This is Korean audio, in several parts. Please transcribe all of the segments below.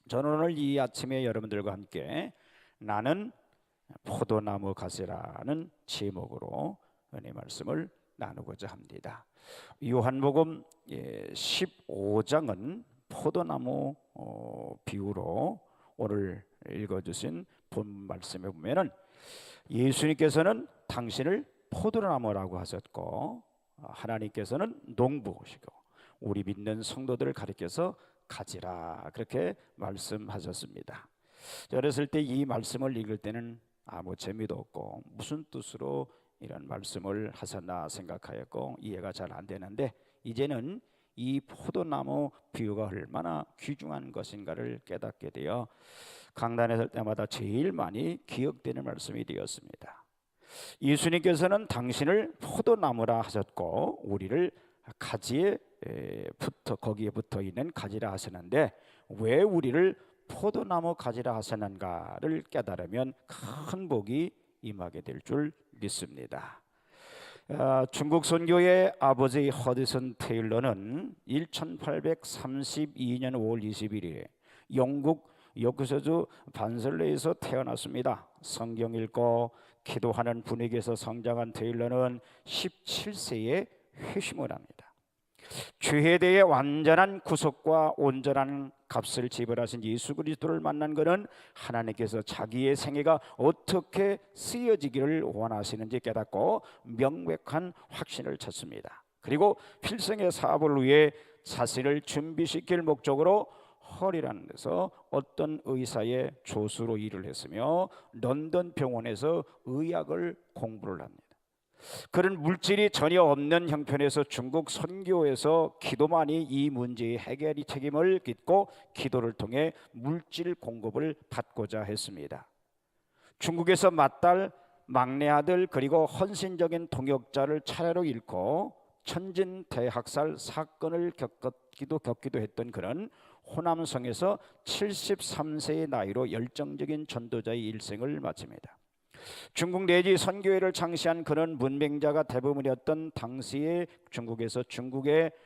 저는 오늘 이 아침에 여러분들과 함께 나는 포도나무 가지라는 제목으로 은혜 말씀을 나누고자 합니다. 요한복음 15장은 포도나무 비유로 오늘 읽어주신 본 말씀에 보면은 예수님께서는 당신을 포도나무라고 하셨고 하나님께서는 농부시고 우리 믿는 성도들을 가리켜서 가지라 그렇게 말씀하셨습니다. 어렸을 때 이 말씀을 읽을 때는 아무 재미도 없고 무슨 뜻으로 이런 말씀을 하셨나 생각하였고 이해가 잘 안 되는데 이제는 이 포도나무 비유가 얼마나 귀중한 것인가를 깨닫게 되어 강단에 설 때마다 제일 많이 기억되는 말씀이 되었습니다. 예수님께서는 당신을 포도나무라 하셨고 우리를 가지에 거기에 붙어 있는 가지라 하셨는데 왜 우리를 포도나무 가지라 하셨는가를 깨달으면 큰 복이 임하게 될 줄 믿습니다. 중국 선교의 아버지 허디슨 테일러는 1832년 5월 21일에 영국 요크셔주 반슬레에서 태어났습니다. 성경 읽고 기도하는 분위기에서 성장한 테일러는 17세에 회심을 합니다. 죄에 대해 완전한 구속과 온전한 값을 지불하신 예수 그리스도를 만난 그는 하나님께서 자기의 생애가 어떻게 쓰여지기를 원하시는지 깨닫고 명백한 확신을 찾습니다. 그리고 필생의 사업을 위해 자신을 준비시킬 목적으로 헐이라는 데서 어떤 의사의 조수로 일을 했으며 런던 병원에서 의학을 공부를 합니다. 그런 물질이 전혀 없는 형편에서 중국 선교에서 기도만이 이 문제의 해결이 책임을 짓고 기도를 통해 물질 공급을 받고자 했습니다. 중국에서 맏딸, 막내 아들 그리고 헌신적인 동역자를 차례로 잃고 천진대학살 사건을 겪기도 했던 그는 호남성에서 73세의 나이로 열정적인 전도자의 일생을 마칩니다. 중국 내지 선교회를 창시한 그런 문맹자가 대부분이었던 당시의 중국에서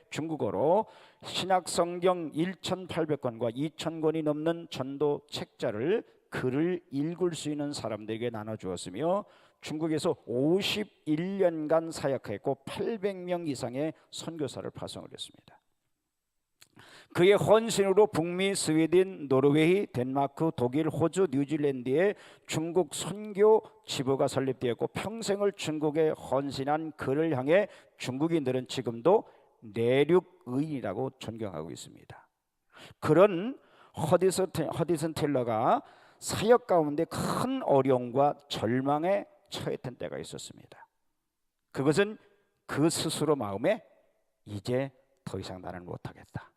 중국어로 신약 성경 1800권과 2000권이 넘는 전도 책자를 글을 읽을 수 있는 사람들에게 나눠주었으며 중국에서 51년간 사역했고 800명 이상의 선교사를 파송을 했습니다. 그의 헌신으로 북미, 스웨덴, 노르웨이, 덴마크, 독일, 호주, 뉴질랜드에 중국 선교 지부가 설립되었고 평생을 중국에 헌신한 그를 향해 중국인들은 지금도 내륙 의인이라고 존경하고 있습니다. 그런 허디슨 텔러가 사역 가운데 큰 어려움과 절망에 처했던 때가 있었습니다. 그것은 그 스스로 마음에 이제 더 이상 나는 못하겠다.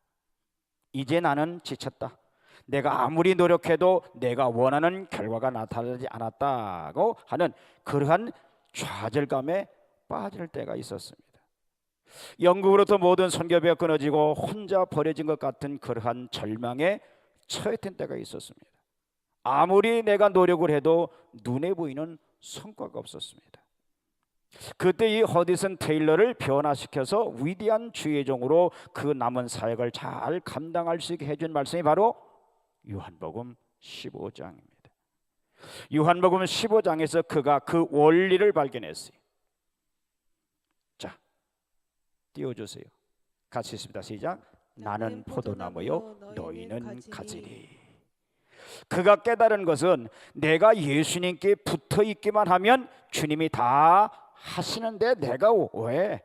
이제 나는 지쳤다. 내가 아무리 노력해도 내가 원하는 결과가 나타나지 않았다고 하는 그러한 좌절감에 빠질 때가 있었습니다. 영국으로부터 모든 선교비가 끊어지고 혼자 버려진 것 같은 그러한 절망에 처했던 때가 있었습니다. 아무리 내가 노력을 해도 눈에 보이는 성과가 없었습니다. 그때 이 허디슨 테일러를 변화시켜서 위대한 주의 종으로 그 남은 사역을 잘 감당할 수 있게 해준 말씀이 바로 요한복음 15장입니다. 요한복음 15장에서 그가 그 원리를 발견했어요. 자, 띄워주세요. 같이 있습니다. 시작. 나는 포도나무요 너희는 가지니. 그가 깨달은 것은 내가 예수님께 붙어 있기만 하면 주님이 다 하시는데 내가 왜?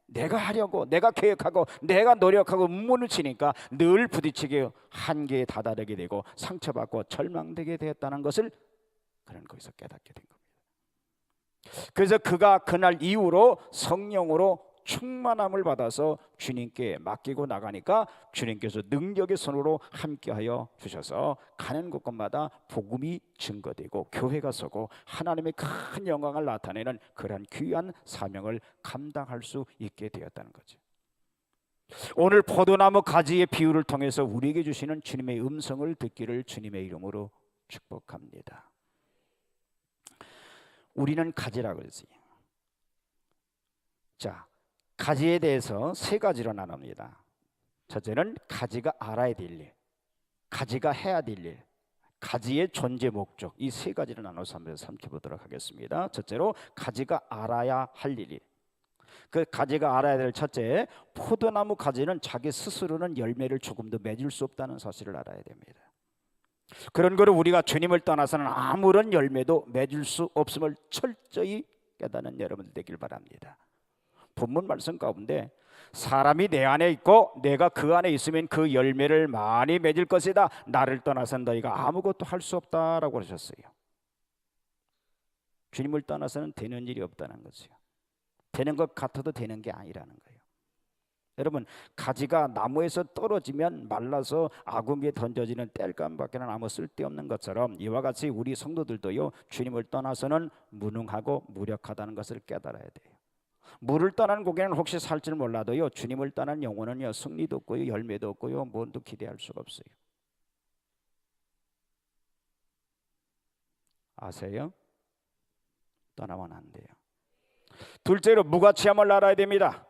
내가 하려고 내가 계획하고 내가 노력하고 문을 치니까 늘 부딪히게 한계에 다다르게 되고 상처받고 절망되게 되었다는 것을 그는 거기서 깨닫게 된 겁니다. 그래서 그가 그날 이후로 성령으로 충만함을 받아서 주님께 맡기고 나가니까 주님께서 능력의 손으로 함께하여 주셔서 가는 곳곳마다 복음이 증거되고 교회가 서고 하나님의 큰 영광을 나타내는 그런 귀한 사명을 감당할 수 있게 되었다는 거죠. 오늘 포도나무 가지의 비유를 통해서 우리에게 주시는 주님의 음성을 듣기를 주님의 이름으로 축복합니다. 우리는 가지라고 그랬어요. 자, 가지에 대해서 세 가지로 나눕니다. 첫째는 가지가 알아야 될 일, 가지가 해야 될 일, 가지의 존재 목적, 이 세 가지를 나눠서 한번 삼켜보도록 하겠습니다. 첫째로 가지가 알아야 할 일이, 그 가지가 알아야 될 첫째, 포도나무 가지는 자기 스스로는 열매를 조금도 맺을 수 없다는 사실을 알아야 됩니다. 그런 거를 우리가 주님을 떠나서는 아무런 열매도 맺을 수 없음을 철저히 깨닫는 여러분들 되길 바랍니다. 본문 말씀 가운데 사람이 내 안에 있고 내가 그 안에 있으면 그 열매를 많이 맺을 것이다. 나를 떠나서는 너희가 아무것도 할 수 없다라고 하셨어요. 주님을 떠나서는 되는 일이 없다는 거죠. 되는 것 같아도 되는 게 아니라는 거예요. 여러분, 가지가 나무에서 떨어지면 말라서 아궁이에 던져지는 땔감밖에는 아무 쓸데없는 것처럼 이와 같이 우리 성도들도요, 주님을 떠나서는 무능하고 무력하다는 것을 깨달아야 돼요. 물을 떠난 고개는 혹시 살지를 몰라도요, 주님을 떠난 영혼은요, 승리도 없고요, 열매도 없고요, 뭔도 기대할 수가 없어요. 아세요? 떠나면 안 돼요. 둘째로 무가치함을 알아야 됩니다.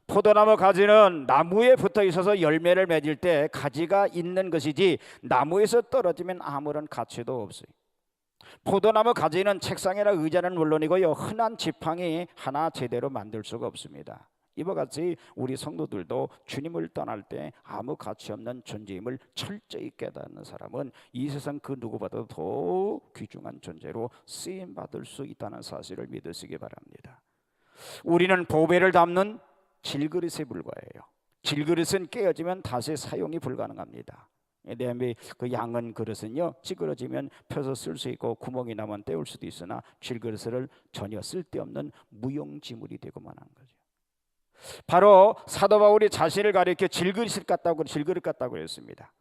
포도나무 가지는 나무에 붙어 있어서 열매를 맺을 때 가지가 있는 것이지 나무에서 떨어지면 아무런 가치도 없어요. 포도나무 가지는 책상이나 의자는 물론이고요, 흔한 지팡이 하나 제대로 만들 수가 없습니다. 이와 같이 우리 성도들도 주님을 떠날 때 아무 가치 없는 존재임을 철저히 깨닫는 사람은 이 세상 그 누구보다도 더 귀중한 존재로 쓰임 받을 수 있다는 사실을 믿으시기 바랍니다. 우리는 보배를 담는 질그릇에 불과해요. 질그릇은 깨어지면 다시 사용이 불가능합니다. 그 양은 그릇은요, 찌그러지면 펴서 쓸 수 있고 구멍이 나면 때울 수도 있으나 질그릇을 전혀 쓸데없는 무용지물이 되고만 한 거죠. 바로 사도 바울이 자신을 가리켜 질그릇 같다고 했습니다.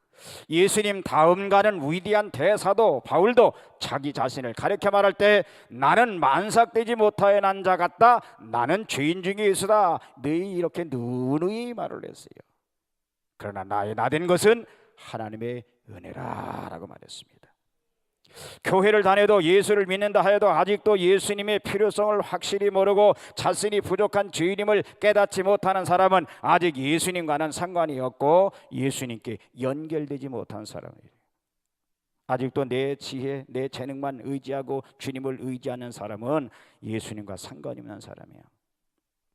예수님 다음 가는 위대한 대사도 바울도 자기 자신을 가리켜 말할 때 나는 만삭되지 못하여 난 자 같다, 나는 죄인 중에 예수다, 너희 이렇게 누누이 말을 했어요. 그러나 나의 나된 것은 하나님의 은혜라 라고 말했습니다. 교회를 다녀도 예수를 믿는다 하여도 아직도 예수님의 필요성을 확실히 모르고 자신이 부족한 죄인임을 깨닫지 못하는 사람은 아직 예수님과는 상관이 없고 예수님께 연결되지 못한 사람이에요. 아직도 내 지혜, 내 재능만 의지하고 주님을 의지하는 사람은 예수님과 상관이 없는 사람이에요.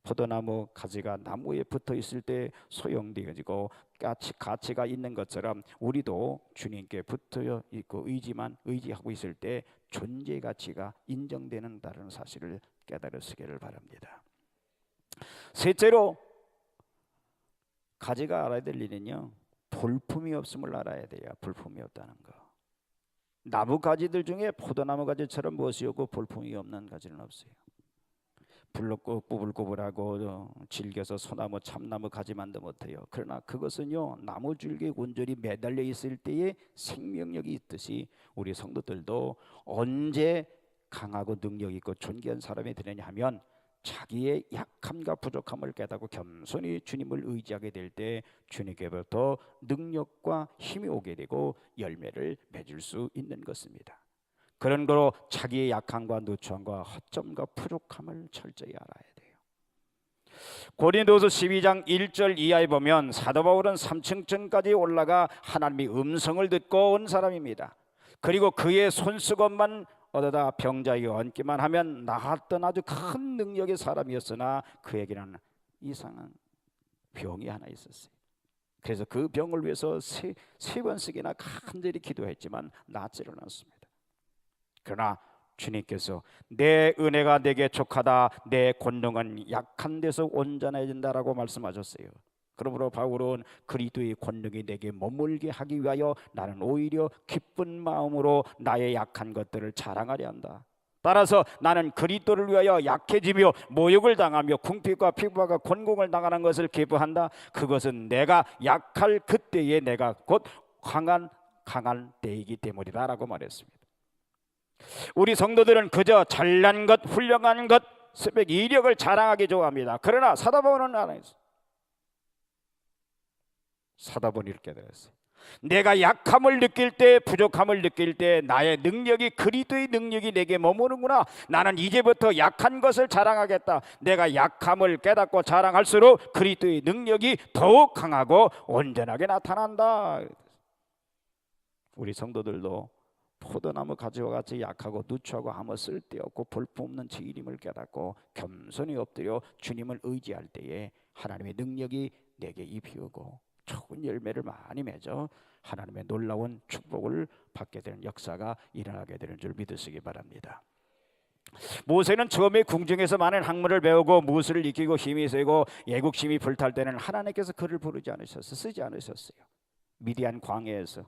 포도나무 가지가 나무에 붙어 있을 때 소용되어지고 가치가 있는 것처럼 우리도 주님께 붙어 있고 의지하고 있을 때 존재 가치가 인정되는다는 사실을 깨달으시기를 바랍니다. 셋째로 가지가 알아야 될 일은요, 볼품이 없음을 알아야 돼요. 볼품이 없다는 거. 나무 가지들 중에 포도나무 가지처럼 무엇이 없고 볼품이 없는 가지는 없어요. 불렀고 꼬불꼬불하고 질겨서 소나무 참나무 가지만도 못해요. 그러나 그것은요, 나무 줄기에 온전히 매달려 있을 때에 생명력이 있듯이 우리 성도들도 언제 강하고 능력 있고 존귀한 사람이 되느냐 하면 자기의 약함과 부족함을 깨닫고 겸손히 주님을 의지하게 될 때 주님께부터 능력과 힘이 오게 되고 열매를 맺을 수 있는 것입니다. 그런 거로 자기의 약함과 누추함과 허점과 부족함을 철저히 알아야 돼요. 고린도서 12장 1절 이하에 보면 사도 바울은 3층까지 올라가 하나님의 음성을 듣고 온 사람입니다. 그리고 그의 손수건만 얻어다 병자에게 얹기만 하면 나았던 아주 큰 능력의 사람이었으나 그에게는 이상한 병이 하나 있었어요. 그래서 그 병을 위해서 세 번씩이나 간절히 기도했지만 낫지를 않습니다. 그러나 주님께서 내 은혜가 내게 족하다, 내 권능은 약한 데서 온전해진다라고 말씀하셨어요. 그러므로 바울은 그리스도의 권능이 내게 머물게 하기 위하여 나는 오히려 기쁜 마음으로 나의 약한 것들을 자랑하려 한다. 따라서 나는 그리스도를 위하여 약해지며 모욕을 당하며 궁핍과 피부가 곤궁을 당하는 것을 기뻐한다. 그것은 내가 약할 그때에 내가 곧 강한 때이기 때문이다 라고 말했습니다. 우리 성도들은 그저 잘난 것, 훌륭한 것, 새벽 이력을 자랑하기 좋아합니다. 그러나 사도 바울은 안 했어요. 사도 바울이 이렇게 깨달았어요. 내가 약함을 느낄 때, 부족함을 느낄 때 나의 능력이 그리스도의 능력이 내게 머무는구나. 나는 이제부터 약한 것을 자랑하겠다. 내가 약함을 깨닫고 자랑할수록 그리스도의 능력이 더욱 강하고 온전하게 나타난다. 우리 성도들도 포도나무 가지와 같이 약하고 누추하고 아무 쓸데없고 볼품없는 제 이름을 깨닫고 겸손히 엎드려 주님을 의지할 때에 하나님의 능력이 내게 입히고 좋은 열매를 많이 맺어 하나님의 놀라운 축복을 받게 되는 역사가 일어나게 되는 줄 믿으시기 바랍니다. 모세는 처음에 궁중에서 많은 학문을 배우고 무술을 익히고 힘이 세고 애국심이 불탈 때는 하나님께서 그를 부르지 않으셨어요. 쓰지 않으셨어요. 미디안 광야에서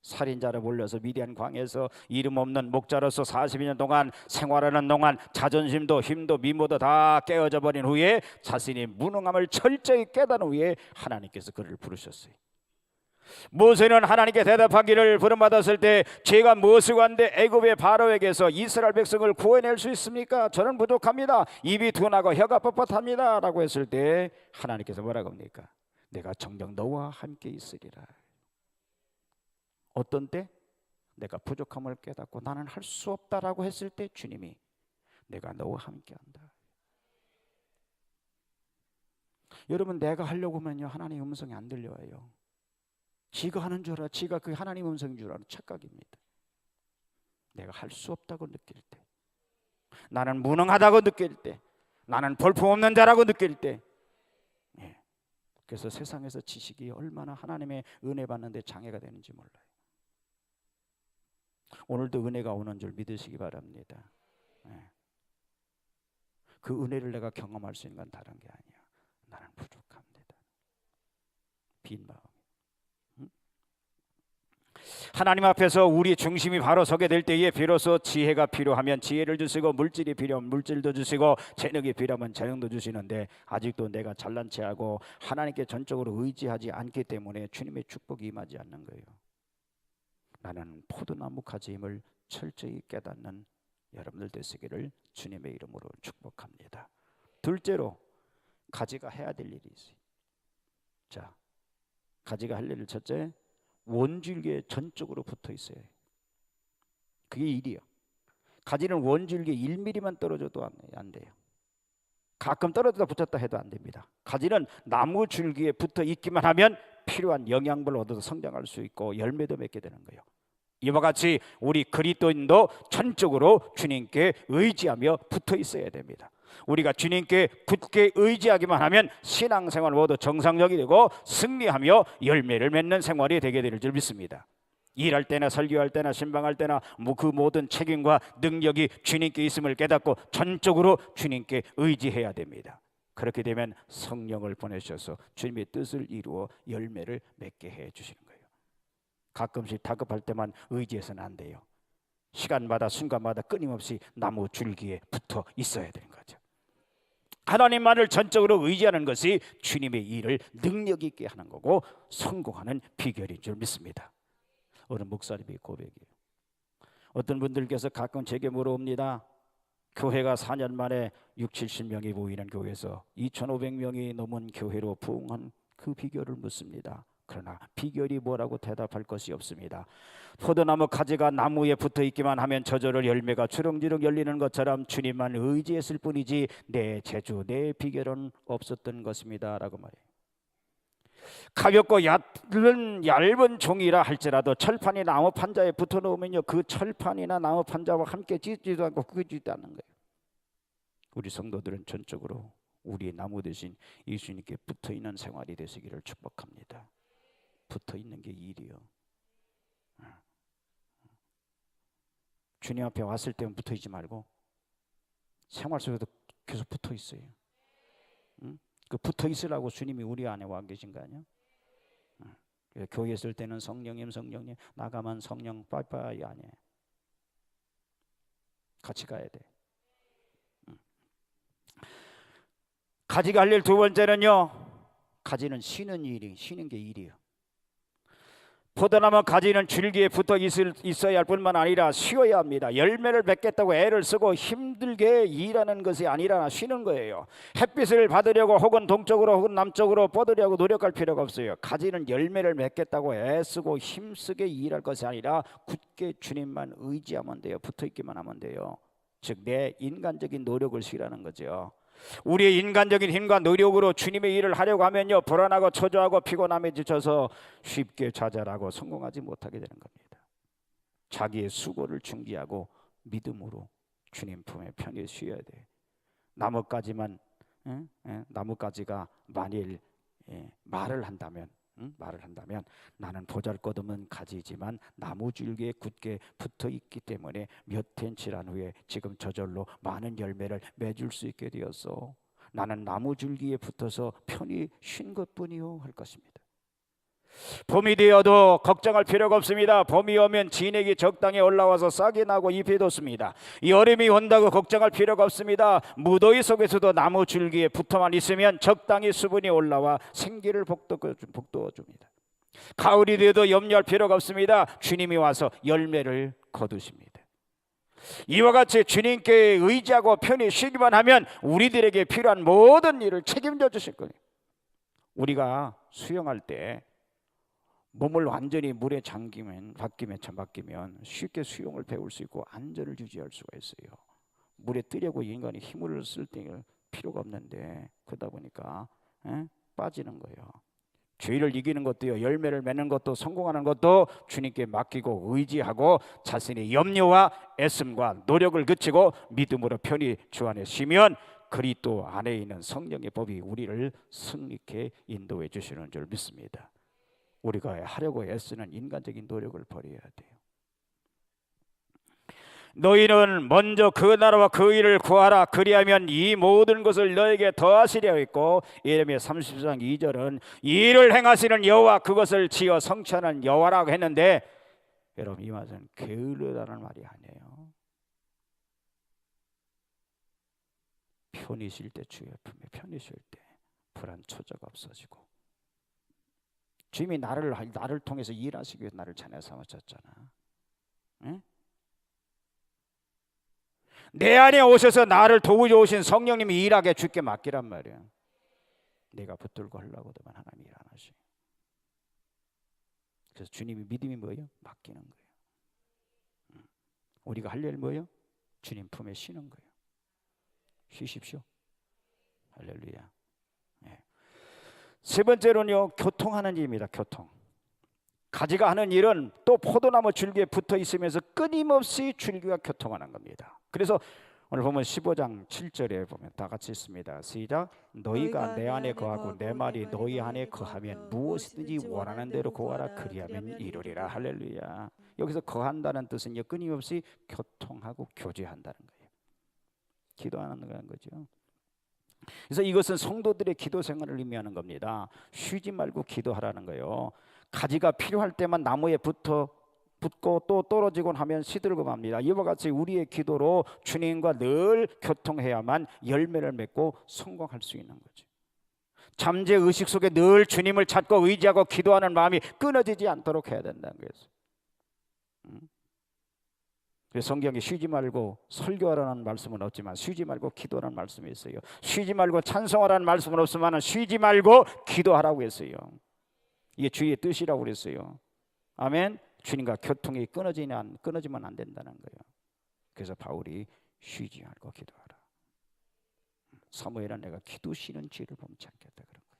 살인자로 몰려서 미디안 광야에서 이름 없는 목자로서 42년 동안 생활하는 동안 자존심도 힘도 미모도 다 깨어져 버린 후에 자신이 무능함을 철저히 깨달은 후에 하나님께서 그를 부르셨어요. 모세는 하나님께 대답하기를 부름받았을 때 제가 무엇을 한데 애굽의 바로에게서 이스라엘 백성을 구해낼 수 있습니까? 저는 부족합니다. 입이 둔하고 혀가 뻣뻣합니다 라고 했을 때 하나님께서 뭐라고 합니까? 내가 정녕 너와 함께 있으리라. 어떤 때? 내가 부족함을 깨닫고 나는 할 수 없다라고 했을 때 주님이 내가 너와 함께한다. 여러분, 내가 하려고 하면요 하나님의 음성이 안 들려와요. 지가 하는 줄 알아. 지가 그 하나님 음성인 줄 알아. 착각입니다. 내가 할 수 없다고 느낄 때, 나는 무능하다고 느낄 때, 나는 볼품없는 자라고 느낄 때, 그래서 세상에서 지식이 얼마나 하나님의 은혜 받는데 장애가 되는지 몰라요. 오늘도 은혜가 오는 줄 믿으시기 바랍니다. 그 은혜를 내가 경험할 수 있는 건 다른 게 아니야. 나는 부족합니다. 빈 마음. 하나님 앞에서 우리 중심이 바로 서게 될 때에 비로소 지혜가 필요하면 지혜를 주시고 물질이 필요하면 물질도 주시고 재능이 필요하면 재능도 주시는데 아직도 내가 잘난 체하고 하나님께 전적으로 의지하지 않기 때문에 주님의 축복이 임하지 않는 거예요. 나는 포도나무 가지임을 철저히 깨닫는 여러분들 되시기를 주님의 이름으로 축복합니다. 둘째로 가지가 해야 될 일이 있어요. 자, 가지가 할 일을 첫째, 원줄기에 전적으로 붙어 있어요. 그게 일이요. 가지는 원줄기에 1mm만 떨어져도 안 돼요. 가끔 떨어졌다 붙었다 해도 안 됩니다. 가지는 나무 줄기에 붙어 있기만 하면 필요한 영양분을 얻어서 성장할 수 있고 열매도 맺게 되는 거예요. 이와 같이 우리 그리스도인도 전적으로 주님께 의지하며 붙어 있어야 됩니다. 우리가 주님께 굳게 의지하기만 하면 신앙생활 모두 정상적이 되고 승리하며 열매를 맺는 생활이 되게 될 줄 믿습니다. 일할 때나 설교할 때나 신방할 때나 그 모든 책임과 능력이 주님께 있음을 깨닫고 전적으로 주님께 의지해야 됩니다. 그렇게 되면 성령을 보내셔서 주님의 뜻을 이루어 열매를 맺게 해 주시는 거예요. 가끔씩 다급할 때만 의지해서는 안 돼요. 시간마다 순간마다 끊임없이 나무 줄기에 붙어 있어야 되는 거죠. 하나님만을 전적으로 의지하는 것이 주님의 일을 능력 있게 하는 거고 성공하는 비결인 줄 믿습니다. 어느 목사님의 고백이에요. 어떤 분들께서 가끔 제게 물어옵니다. 교회가 4년 만에 60-70명이 모이는 교회에서 2,500명이 넘은 교회로 부흥한 그 비결을 묻습니다. 그러나 비결이 뭐라고 대답할 것이 없습니다. 포도나무 가지가 나무에 붙어 있기만 하면 저절로 열매가 주렁주렁 열리는 것처럼 주님만 의지했을 뿐이지 내 재주, 내 비결은 없었던 것입니다 라고 말해요. 가볍고 얇은 종이라 할지라도 철판이 나무 판자에 붙어 놓으면요 그 철판이나 나무 판자와 함께 찢지도 않고 끄지도 않는 거예요. 우리 성도들은 전적으로 우리 나무 대신 예수님께 붙어 있는 생활이 되시기를 축복합니다. 붙어 있는 게 일이요. 주님 앞에 왔을 때는 붙어 있지 말고 생활 속에도 계속 붙어 있어요. 그 붙어 있으라고 주님이 우리 안에 와 계신 거 아니야? 교회 있을 때는 성령님 나가면 성령 빠이빠이 아니에요. 같이 가야 돼. 가지가 할 일 두 번째는요, 가지는 쉬는 게 일이에요. 포도나무 가지는 줄기에 붙어 있어야 할 뿐만 아니라 쉬어야 합니다. 열매를 맺겠다고 애를 쓰고 힘들게 일하는 것이 아니라 쉬는 거예요. 햇빛을 받으려고 혹은 동쪽으로 혹은 남쪽으로 뻗으려고 노력할 필요가 없어요. 가지는 열매를 맺겠다고 애쓰고 힘쓰게 일할 것이 아니라 굳게 주님만 의지하면 돼요. 붙어 있기만 하면 돼요. 즉 내 인간적인 노력을 쉬라는 거죠. 우리의 인간적인 힘과 노력으로 주님의 일을 하려고 하면요, 불안하고 초조하고 피곤함에 지쳐서 쉽게 좌절하고 성공하지 못하게 되는 겁니다. 자기의 수고를 중지하고 믿음으로 주님 품에 편히 쉬어야 돼. 나뭇가지만 나뭇가지가 만일 말을 한다면 나는 보잘것없는 가지지만 나무줄기에 굳게 붙어 있기 때문에 몇 해 지난 후에 지금 저절로 많은 열매를 맺을 수 있게 되었어. 나는 나무줄기에 붙어서 편히 쉰 것뿐이요 할 것입니다. 봄이 되어도 걱정할 필요가 없습니다. 봄이 오면 진액이 적당히 올라와서 싹이 나고 잎이 돋습니다. 여름이 온다고 걱정할 필요가 없습니다. 무더위 속에서도 나무 줄기에 붙어만 있으면 적당히 수분이 올라와 생기를 북돋워줍니다. 가을이 되어도 염려할 필요가 없습니다. 주님이 와서 열매를 거두십니다. 이와 같이 주님께 의지하고 편히 쉬기만 하면 우리들에게 필요한 모든 일을 책임져 주실 거예요. 우리가 수영할 때 몸을 완전히 물에 박히면 쉽게 수영을 배울 수 있고 안전을 유지할 수가 있어요. 물에 뜨려고 인간이 힘을 쓸 때는 필요가 없는데 그러다 보니까 빠지는 거예요. 죄를 이기는 것도요, 열매를 맺는 것도 성공하는 것도 주님께 맡기고 의지하고 자신의 염려와 애씀과 노력을 그치고 믿음으로 편히 주 안에 쉬면 그리스도 안에 있는 성령의 법이 우리를 승리케 인도해 주시는 줄 믿습니다. 우리가 하려고 애쓰는 인간적인 노력을 버려야 돼요. 너희는 먼저 그 나라와 그 일을 구하라. 그리하면 이 모든 것을 너에게 더하시려 했고, 예레미야 30장 2절은 이를 행하시는 여호와, 그것을 지어 성취하는 여호와라고 했는데, 여러분 이 말은 게으르다는 말이 아니에요. 편히 쉴 때 주의 품에 편히 쉴 때 불안 초조가 없어지고, 주님이 나를 통해서 일하시기 위해 나를 자녀 삼으셨잖아. 응? 내 안에 오셔서 나를 도우려 오신 성령님이 일하게 주께 맡기란 말이야. 내가 붙들고 하려고도만 하나님 일 안 하시. 그래서 주님이 믿음이 뭐예요? 맡기는 거예요. 우리가 할 일 뭐예요? 주님 품에 쉬는 거예요. 쉬십시오. 할렐루야. 네. 세 번째로는요, 교통하는 일입니다. 교통. 가지가 하는 일은 또 포도나무 줄기에 붙어 있으면서 끊임없이 줄기가 교통하는 겁니다. 그래서 오늘 보면 15장 7절에 보면 다 같이 있습니다. 시작. 너희가 내 안에 거하고 내 말이 너희 안에 거하면 무엇이든지 원하는 대로 구하라. 그리하면 이루리라. 할렐루야. 여기서 거한다는 뜻은요, 끊임없이 교통하고 교제한다는 거예요. 기도하는 거죠. 그래서 이것은 성도들의 기도 생활을 의미하는 겁니다. 쉬지 말고 기도하라는 거예요. 가지가 필요할 때만 나무에 붙고 또 떨어지곤 하면 시들고 맙니다. 이와 같이 우리의 기도로 주님과 늘 교통해야만 열매를 맺고 성공할 수 있는 거죠. 잠재 의식 속에 늘 주님을 찾고 의지하고 기도하는 마음이 끊어지지 않도록 해야 된다는 거예요. 그래서 성경에 쉬지 말고 설교하라는 말씀은 없지만 쉬지 말고 기도하라는 말씀이 있어요. 쉬지 말고 찬송하라는 말씀은 없지만 쉬지 말고 기도하라고 했어요. 이게 주의 뜻이라고 그랬어요. 아멘. 주님과 교통이 끊어지면 안 된다는 거예요. 그래서 바울이 쉬지 말고 기도하라. 사무엘은 내가 기도 쉬는 죄를 범치 않겠다 그런 거예요.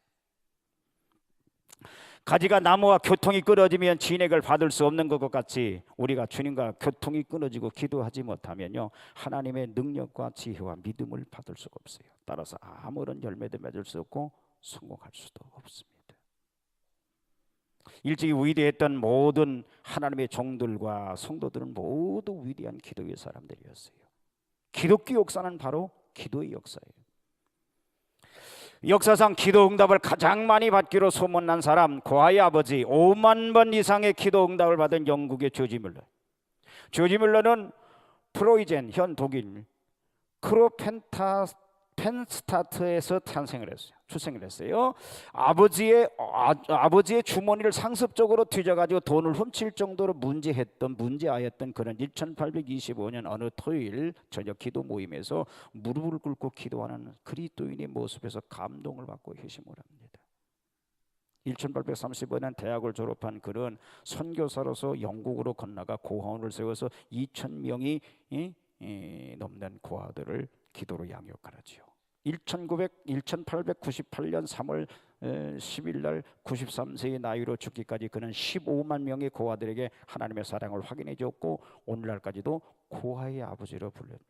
가지가 나무와 교통이 끊어지면 진액을 받을 수 없는 것 같이 우리가 주님과 교통이 끊어지고 기도하지 못하면요, 하나님의 능력과 지혜와 믿음을 받을 수가 없어요. 따라서 아무런 열매도 맺을 수 없고 성공할 수도 없습니다. 일찍이 위대했던 모든 하나님의 종들과 성도들은 모두 위대한 기도의 사람들이었어요. 기독교 역사는 바로 기도의 역사예요. 역사상 기도 응답을 가장 많이 받기로 소문난 사람, 고아의 아버지, 5만 번 이상의 기도 응답을 받은 영국의 조지 뮬러. 조지 뮬러는 프로이젠, 현 독일 크로펜스타트에서 출생을 했어요. 아버지의 주머니를 상습적으로 뒤져가지고 돈을 훔칠 정도로 문제아였던 그런 1825년 어느 토요일 저녁 기도 모임에서 무릎을 꿇고 기도하는 그리스도인의 모습에서 감동을 받고 회심을 합니다. 1835년 대학을 졸업한 그는 선교사로서 영국으로 건너가 고아원을 세워서 2,000명이 넘는 고아들을 기도로 양육하지요. 1898년 3월 10일 날 93세의 나이로 죽기까지 그는 15만 명의 고아들에게 하나님의 사랑을 확인해 줬고 오늘날까지도 고아의 아버지로 불립니다.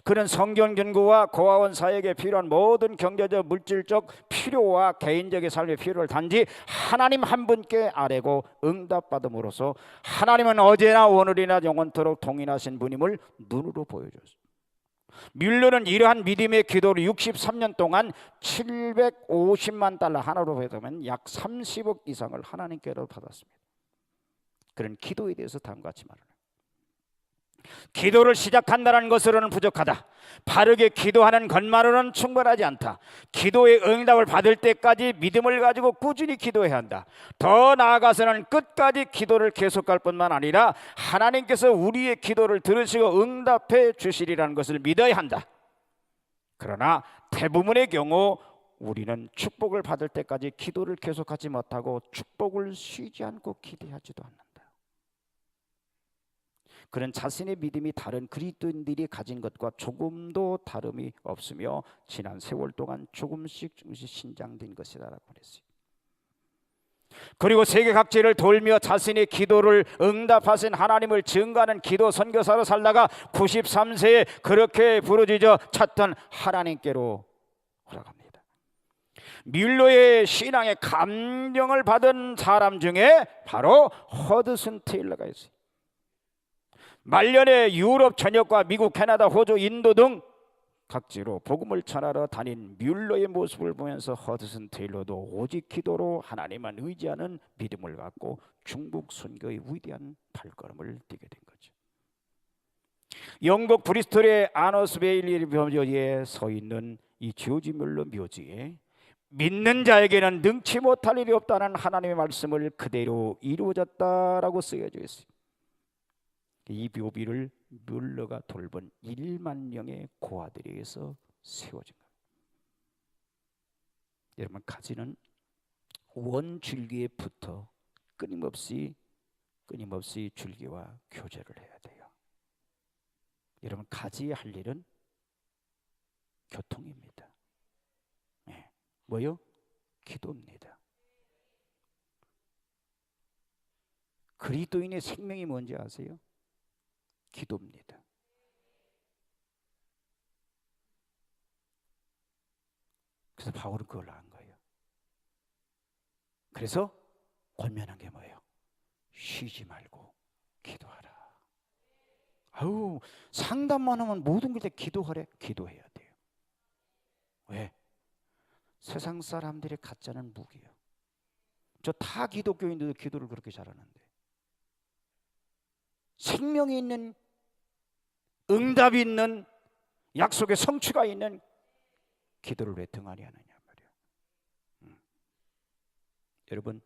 그는 성경 연구와 고아원 사역에 필요한 모든 경제적 물질적 필요와 개인적인 삶의 필요를 단지 하나님 한 분께 아뢰고 응답받음으로써 하나님은 어제나 오늘이나 영원토록 동일하신 분임을 눈으로 보여줬습니다. 뮬러는 이러한 믿음의 기도를 63년 동안 750만 달러, 하나로 해서면 약 30억 이상을 하나님께로 받았습니다. 그는 기도에 대해서 다음과 같이 말합니다. 기도를 시작한다는 것으로는 부족하다. 바르게 기도하는 것만으로는 충분하지 않다. 기도의 응답을 받을 때까지 믿음을 가지고 꾸준히 기도해야 한다. 더 나아가서는 끝까지 기도를 계속할 뿐만 아니라 하나님께서 우리의 기도를 들으시고 응답해 주시리라는 것을 믿어야 한다. 그러나 대부분의 경우 우리는 축복을 받을 때까지 기도를 계속하지 못하고 축복을 쉬지 않고 기대하지도 않는다. 그는 자신의 믿음이 다른 그리스도인들이 가진 것과 조금도 다름이 없으며 지난 세월 동안 조금씩 신장된 것이라고 했어요. 그리고 세계 각지를 돌며 자신의 기도를 응답하신 하나님을 증거하는 기도 선교사로 살다가 93세에 그렇게 부르짖어 찾던 하나님께로 돌아갑니다. 뮬러의 신앙에 감명을 받은 사람 중에 바로 허드슨 테일러가 있어요. 말년에 유럽 전역과 미국, 캐나다, 호주, 인도 등 각지로 복음을 전하러 다닌 뮬러의 모습을 보면서 허드슨 테일러도 오직 기도로 하나님만 의지하는 믿음을 갖고 중국 선교의 위대한 발걸음을 뛰게 된 거죠. 영국 브리스톨의 아너스베일리 묘지에 서 있는 이 조지 뮬러 묘지에 믿는 자에게는 능치 못할 일이 없다는 하나님의 말씀을 그대로 이루어졌다라고 쓰여져 있습니다. 이 묘비를 뮬러가 돌본 1만 명의 고아들에 의해서 세워진 겁니다. 여러분, 가지는 원줄기에 붙어 끊임없이 줄기와 교제를 해야 돼요. 여러분, 가지의 할 일은 교통입니다. 네. 뭐요? 기도입니다. 그리스도인의 생명이 뭔지 아세요? 기도입니다. 그래서 바울은 그걸 한 거예요. 그래서 권면한 게 뭐예요? 쉬지 말고 기도하라. 아우, 상담만 하면 모든 걸 다 기도하래. 기도해야 돼요. 왜? 세상 사람들의 가짜는 무기예요. 저 다 기독교인들도 기도를 그렇게 잘하는데 생명이 있는, 응답이 있는, 약속의 성취가 있는 기도를 왜 등한히 하느냐 말이에요. 여러분,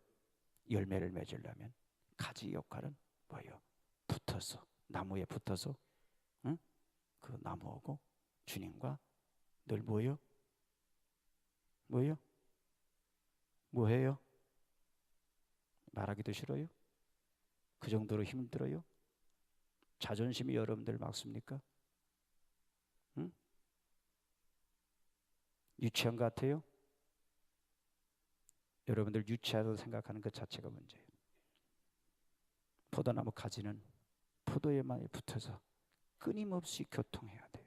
열매를 맺으려면 가지 역할은 뭐예요? 붙어서, 나무에 붙어서 그 나무하고 주님과 늘 뭐예요? 뭐해요? 말하기도 싫어요? 그 정도로 힘들어요? 자존심이 여러분들 막습니까? 유치한 것 같아요? 여러분들 유치하다고 생각하는 것 자체가 문제예요. 포도나무 가지는 포도에만 붙어서 끊임없이 교통해야 돼요.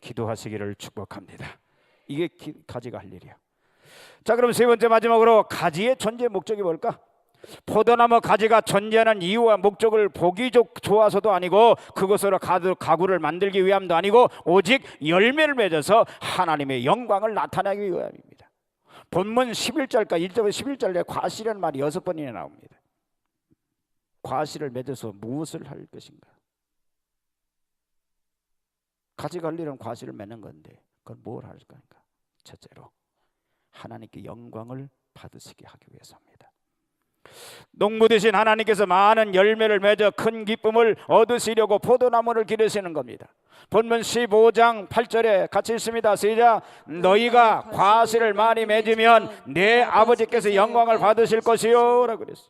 기도하시기를 축복합니다. 이게 가지가 할 일이야. 자, 그럼 세 번째 마지막으로 가지의 존재 목적이 뭘까? 포도나무 가지가 존재하는 이유와 목적을 보기 좋아서도 아니고 그것으로 가구를 만들기 위함도 아니고 오직 열매를 맺어서 하나님의 영광을 나타내기 위함입니다. 본문 11절과 1절부터 11절에 과실이라는 말이 6번이나 나옵니다. 과실을 맺어서 무엇을 할 것인가? 가지가 할 일은 과실을 맺는 건데 그건 뭘 할 건가? 첫째로 하나님께 영광을 받으시게 하기 위해서입니다. 농부 되신 하나님께서 많은 열매를 맺어 큰 기쁨을 얻으시려고 포도나무를 기르시는 겁니다. 본문 15장 8절에 같이 있습니다. 시작. 너희가 과실을 많이 맺으면 내 아버지께서 영광을 받으실 것이요 라고 그랬어요.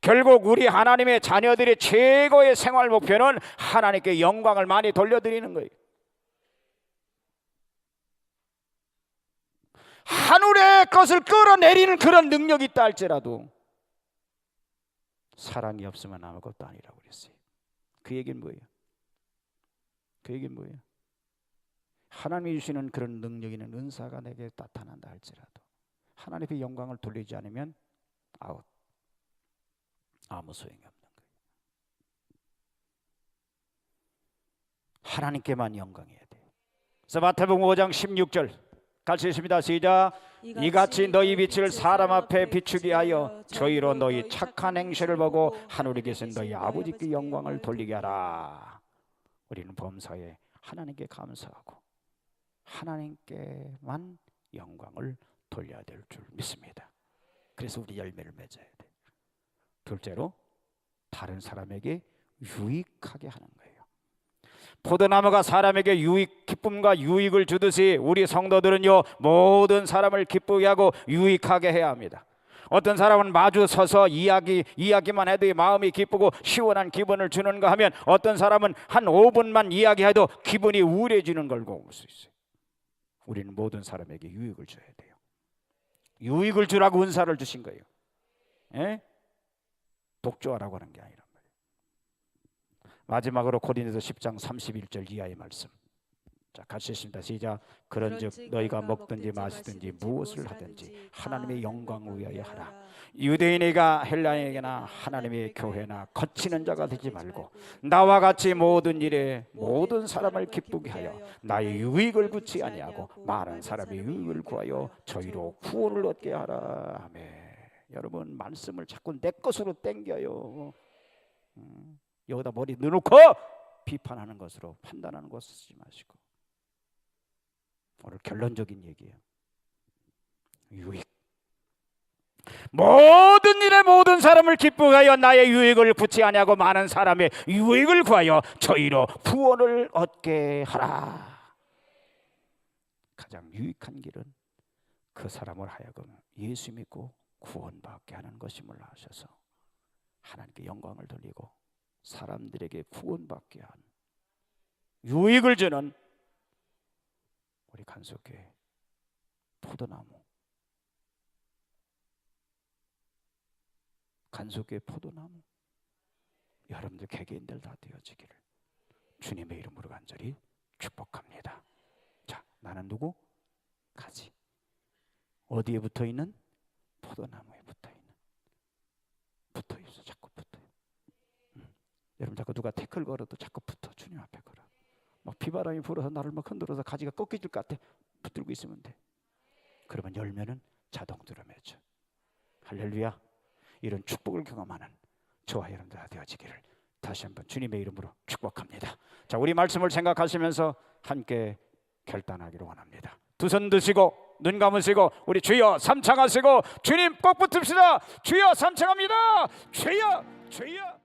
결국 우리 하나님의 자녀들의 최고의 생활 목표는 하나님께 영광을 많이 돌려드리는 거예요. 하늘의 것을 끌어내리는 그런 능력이 있다 할지라도 사랑이 없으면 아무것도 아니라고 그랬어요. 그 얘기는 뭐예요? 그 얘기는 뭐예요? 하나님이 주시는 그런 능력 있는 은사가 내게 나타난다 할지라도 하나님의 영광을 돌리지 않으면 아웃, 아무 소용이 없는 거예요. 하나님께만 영광해야 돼요. 그래서 마태복음 5장 16절 같이 읽습니다. 시작. 이같이 너희 빛을 사람 앞에 비추게 하여 저희로 너희 착한 행실을 보고 하늘에 계신 너희 아버지께 영광을 돌리게 하라. 우리는 범사에 하나님께 감사하고 하나님께만 영광을 돌려야 될 줄 믿습니다. 그래서 우리 열매를 맺어야 돼요. 둘째로 다른 사람에게 유익하게 하는 거예요. 포도나무가 사람에게 기쁨과 유익을 주듯이 우리 성도들은요 모든 사람을 기쁘게 하고 유익하게 해야 합니다. 어떤 사람은 마주 서서 이야기만 해도 마음이 기쁘고 시원한 기분을 주는가 하면 어떤 사람은 한 5분만 이야기해도 기분이 우울해지는 걸 볼 수 있어요. 우리는 모든 사람에게 유익을 줘야 돼요. 유익을 주라고 은사를 주신 거예요. 예? 독조하라고 하는 게 아니란 말이에요. 마지막으로 고린도서 10장 31절 이하의 말씀. 자, 같이 읽습니다. 시작. 그런즉 너희가 먹든지 마시든지 무엇을 하든지 하나님의 영광을 위하여 하라. 유대인에게나 헬라인에게나 하나님의 교회나 거치는 자가 되지 말고 나와 같이 모든 일에 모든 사람을 기쁘게 하여 나의 유익을 구치 아니하고 많은 사람의 유익을 구하여 저희로 구원을 얻게 하라. 아멘. 여러분 말씀을 자꾸 내 것으로 땡겨요. 여기다 머리 넣어놓고 비판하는 것으로 판단하는 것 쓰지 마시고 오늘 결론적인 얘기예요. 유익. 모든 일에 모든 사람을 기쁘게 하여 나의 유익을 구치 아니하고 많은 사람의 유익을 구하여 저희로 구원을 얻게 하라. 가장 유익한 길은 그 사람을 하여금 예수 믿고 구원받게 하는 것임을 아셔서 하나님께 영광을 돌리고 사람들에게 구원받게 하는 유익을 주는 우리 간석교회 포도나무, 간석교회 포도나무 여러분들 개개인들 다 되어지기를 주님의 이름으로 간절히 축복합니다. 자, 나는 누구? 가지. 어디에 붙어있는? 포도나무에 붙어있는. 붙어있어. 자꾸 붙어요. 여러분 자꾸 누가 태클 걸어도 자꾸 붙어. 주님 앞에 걸어. 막 비바람이 불어서 나를 막 흔들어서 가지가 꺾여질 것 같아. 붙들고 있으면 돼. 그러면 열매는 자동으로 맺어. 할렐루야. 이런 축복을 경험하는 저와 여러분들 다 되어지기를 다시 한번 주님의 이름으로 축복합니다. 자, 우리 말씀을 생각하시면서 함께 결단하기를 원합니다. 두 손 드시고 눈 감으시고 우리 주여 삼창하시고 주님 꼭 붙읍시다. 주여 삼창합니다. 주여 주여.